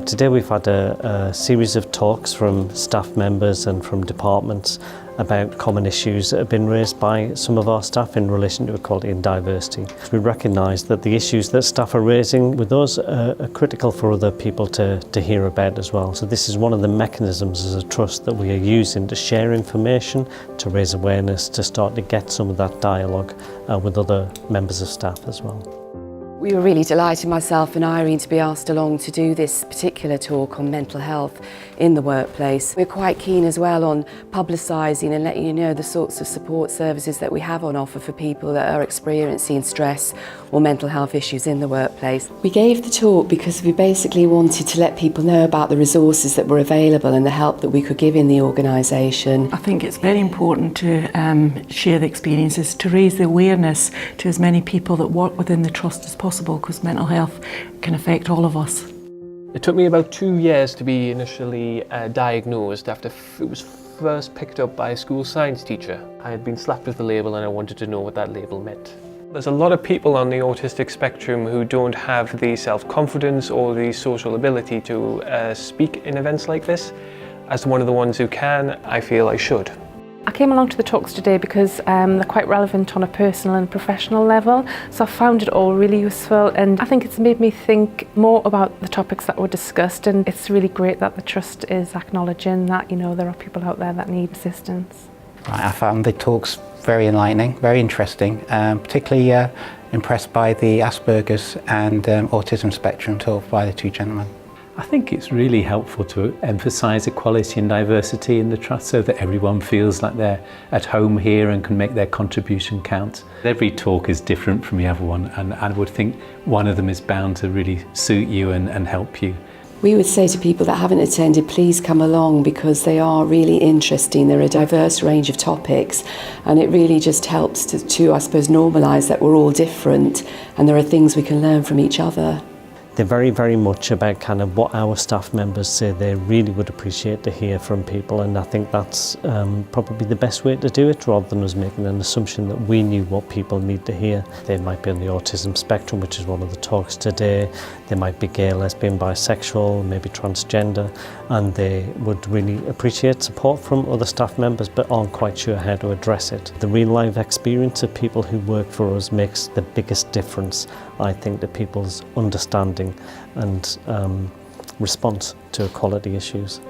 Today we've had a series of talks from staff members and from departments about common issues that have been raised by some of our staff in relation to equality and diversity. We recognise that the issues that staff are raising with us are critical for other people to hear about as well. So this is one of the mechanisms as a trust that we are using to share information, to raise awareness, to start to get some of that dialogue with other members of staff as well. We were really delighted, myself and Irene, to be asked along to do this particular talk on mental health in the workplace. We're quite keen as well on publicising and letting you know the sorts of support services that we have on offer for people that are experiencing stress or mental health issues in the workplace. We gave the talk because we basically wanted to let people know about the resources that were available and the help that we could give in the organisation. I think it's very important to share the experiences, to raise the awareness to as many people that work within the trust as possible, because mental health can affect all of us. It took me about 2 years to be initially diagnosed after it was first picked up by a school science teacher. I had been slapped with the label and I wanted to know what that label meant. There's a lot of people on the autistic spectrum who don't have the self-confidence or the social ability to speak in events like this. As one of the ones who can, I feel I should. I came along to the talks today because they're quite relevant on a personal and professional level, so I found it all really useful, and I think it's made me think more about the topics that were discussed, and it's really great that the Trust is acknowledging that, you know, there are people out there that need assistance. I found the talks very enlightening, very interesting, particularly impressed by the Asperger's and autism spectrum talk by the two gentlemen. I think it's really helpful to emphasise equality and diversity in the Trust so that everyone feels like they're at home here and can make their contribution count. Every talk is different from the other one, and I would think one of them is bound to really suit you and help you. We would say to people that haven't attended, please come along, because they are really interesting. They're a diverse range of topics, and it really just helps to I suppose, normalise that we're all different and there are things we can learn from each other. They're very, very much about kind of what our staff members say they really would appreciate to hear from people, and I think that's probably the best way to do it, rather than us making an assumption that we knew what people need to hear. They might be on the autism spectrum, which is one of the talks today. They might be gay, lesbian, bisexual, maybe transgender, and they would really appreciate support from other staff members but aren't quite sure how to address it. The real life experience of people who work for us makes the biggest difference, I think, to people's understanding and response to equality issues.